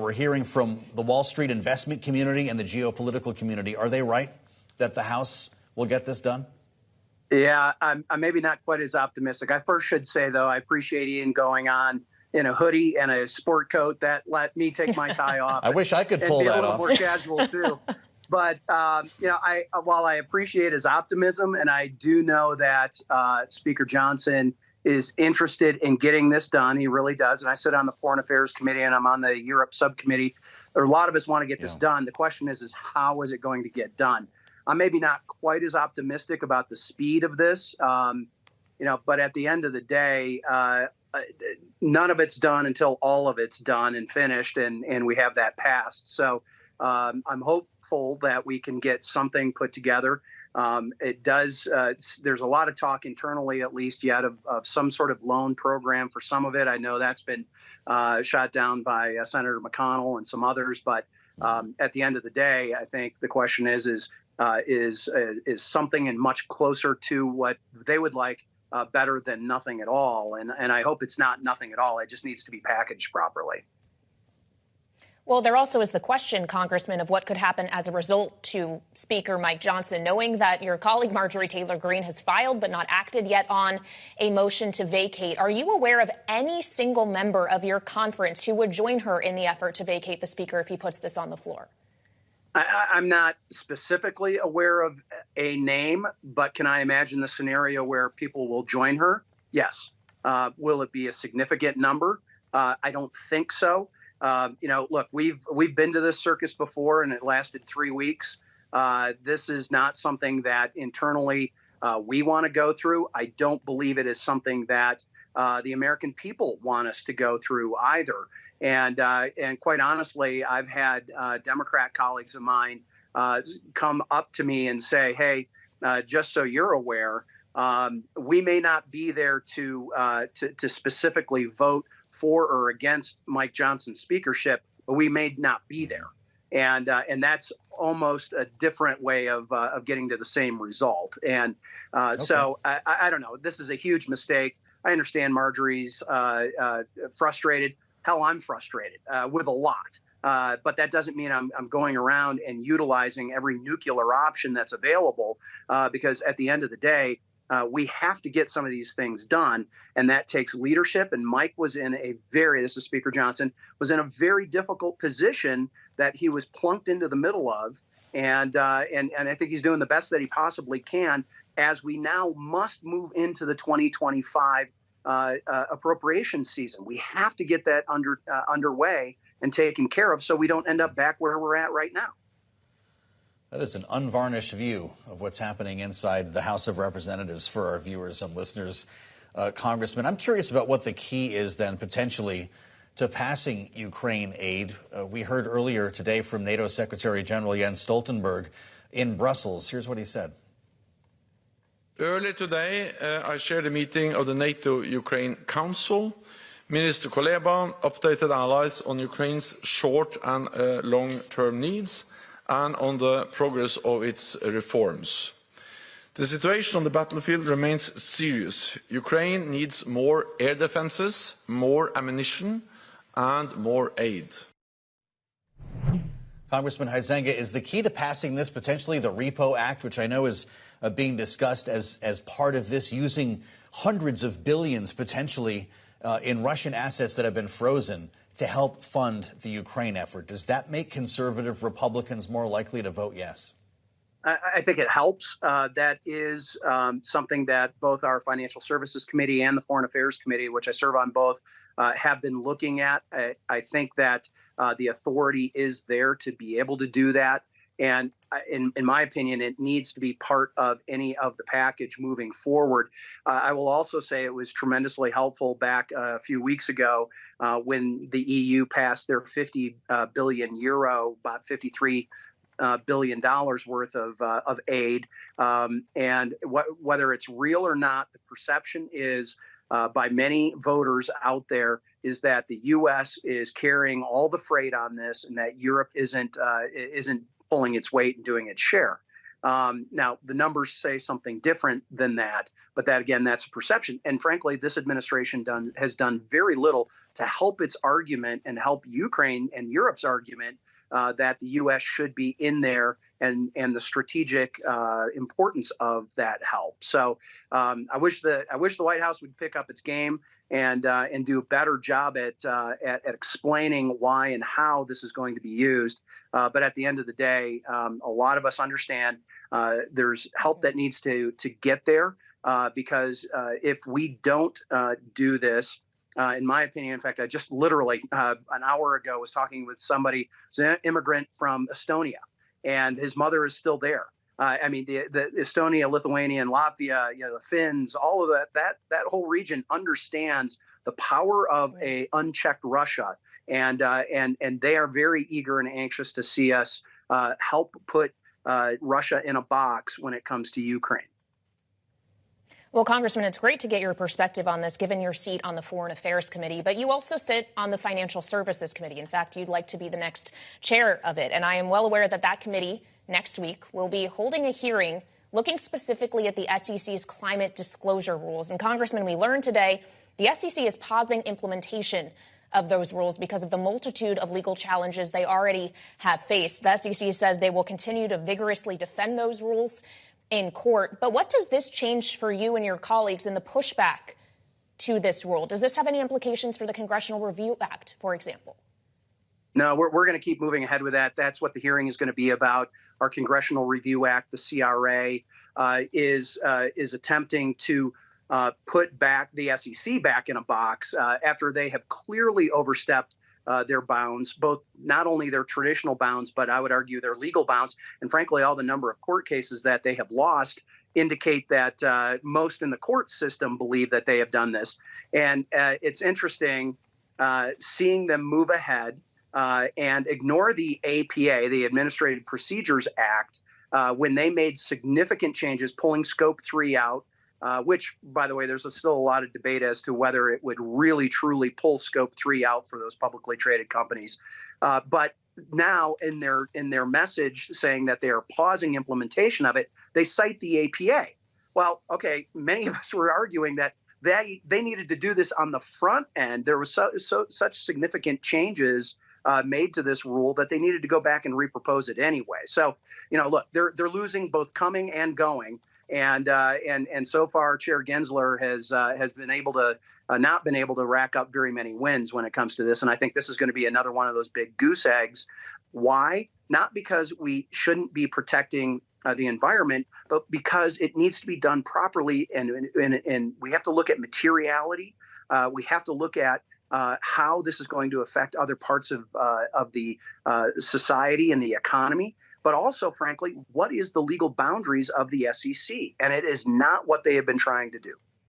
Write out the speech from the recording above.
We're hearing from the Wall Street investment community and the geopolitical community. Are they right that the House will get this done? Yeah, I'm maybe not quite as optimistic. I first should say, though, I appreciate Ian going on in a hoodie and a sport coat. That let me take my tie off. I wish I could pull that off. And be a little more casual, too. But, while I appreciate his optimism, and I do know that Speaker Johnson is interested in getting this done. He really does. And I sit on the Foreign Affairs Committee and I'm on the Europe subcommittee. A lot of us want to get this done. The question is how is it going to get done? I'm maybe not quite as optimistic about the speed of this, but at the end of the day, none of it's done until all of it's done and finished and we have that passed. So I'm hopeful that we can get something put together. There's a lot of talk internally, at least yet, of some sort of loan program for some of it. I know that's been shot down by Senator McConnell and some others. But at the end of the day, I think the question is something and much closer to what they would like better than nothing at all. And I hope it's not nothing at all. It just needs to be packaged properly. Well, there also is the question, Congressman, of what could happen as a result to Speaker Mike Johnson, knowing that your colleague Marjorie Taylor Greene has filed but not acted yet on a motion to vacate. Are you aware of any single member of your conference who would join her in the effort to vacate the Speaker if he puts this on the floor? I'm not specifically aware of a name, but can I imagine the scenario where people will join her? Yes. Will it be a significant number? I don't think so. Look, we've been to this circus before and it lasted 3 weeks. This is not something that internally we want to go through. I don't believe it is something that the American people want us to go through either. And quite honestly, I've had Democrat colleagues of mine come up to me and say, hey, just so you're aware, we may not be there to specifically vote for or against Mike Johnson's speakership, but we may not be there. And that's almost a different way of getting to the same result. And so I don't know. This is a huge mistake. I understand Marjorie's frustrated. Hell, I'm frustrated with a lot. But that doesn't mean I'm going around and utilizing every nuclear option that's available, because at the end of the day, we have to get some of these things done, and that takes leadership. And Mike was in this is Speaker Johnson, was in a very difficult position that he was plunked into the middle of. And I think he's doing the best that he possibly can as we now must move into the 2025 appropriation season. We have to get that underway and taken care of so we don't end up back where we're at right now. That is an unvarnished view of what's happening inside the House of Representatives for our viewers and listeners. Congressman, I'm curious about what the key is then potentially to passing Ukraine aid. We heard earlier today from NATO Secretary General Jens Stoltenberg in Brussels. Here's what he said. Earlier today, I shared a meeting of the NATO-Ukraine Council. Minister Kuleba updated allies on Ukraine's short and long-term needs and on the progress of its reforms. The situation on the battlefield remains serious. Ukraine needs more air defenses, more ammunition, and more aid. Congressman Huizenga, is the key to passing this potentially the Repo Act, which I know is being discussed as part of this, using hundreds of billions potentially in Russian assets that have been frozen to help fund the Ukraine effort? Does that make conservative Republicans more likely to vote yes? I think it helps. That is something that both our Financial Services Committee and the Foreign Affairs Committee, which I serve on both, have been looking at. I think that the authority is there to be able to do that. And in my opinion, it needs to be part of any of the package moving forward. I will also say it was tremendously helpful back a few weeks ago when the EU passed their 50 billion euro, about $53 billion worth of aid. And whether it's real or not, the perception is by many voters out there is that the U.S. is carrying all the freight on this and that Europe isn't pulling its weight and doing its share. Now, the numbers say something different than that, but that, again, that's a perception. And frankly, this administration has done very little to help its argument and help Ukraine and Europe's argument that the U.S. should be in there and the strategic importance of that help. So I wish the White House would pick up its game and do a better job at explaining why and how this is going to be used. But at the end of the day, a lot of us understand there's help that needs to get there because if we don't do this, in my opinion, in fact, I just literally an hour ago was talking with somebody who's an immigrant from Estonia, and his mother is still there. I mean, the Estonia, Lithuania, and Latvia, the Finns, all of that whole region understands the power of a unchecked Russia, and they are very eager and anxious to see us help put Russia in a box when it comes to Ukraine. Well, Congressman, it's great to get your perspective on this, given your seat on the Foreign Affairs Committee, but you also sit on the Financial Services Committee. In fact, you'd like to be the next chair of it. And I am well aware that that committee next week will be holding a hearing looking specifically at the SEC's climate disclosure rules. And Congressman, we learned today the SEC is pausing implementation of those rules because of the multitude of legal challenges they already have faced. The SEC says they will continue to vigorously defend those rules in court. But what does this change for you and your colleagues in the pushback to this rule? Does this have any implications for the Congressional Review Act, for example? No, we're going to keep moving ahead with that. That's what the hearing is going to be about. Our Congressional Review Act, the CRA, is attempting to put back the SEC back in a box after they have clearly overstepped their bounds, both not only their traditional bounds, but I would argue their legal bounds. And frankly, all the number of court cases that they have lost indicate that most in the court system believe that they have done this. And it's interesting seeing them move ahead and ignore the APA, the Administrative Procedures Act, when they made significant changes, pulling Scope 3 out, which, by the way, there's still a lot of debate as to whether it would really, truly pull Scope 3 out for those publicly traded companies. But now in their message saying that they are pausing implementation of it, they cite the APA. Well, okay, many of us were arguing that they needed to do this on the front end. There was such significant changes made to this rule that they needed to go back and repropose it anyway. So, look, they're losing both coming and going. And so far, Chair Gensler has been able to not been able to rack up very many wins when it comes to this. And I think this is going to be another one of those big goose eggs. Why? Not because we shouldn't be protecting the environment, but because it needs to be done properly. And we have to look at materiality. We have to look at how this is going to affect other parts of the society and the economy. But also, frankly, what is the legal boundaries of the SEC? And it is not what they have been trying to do.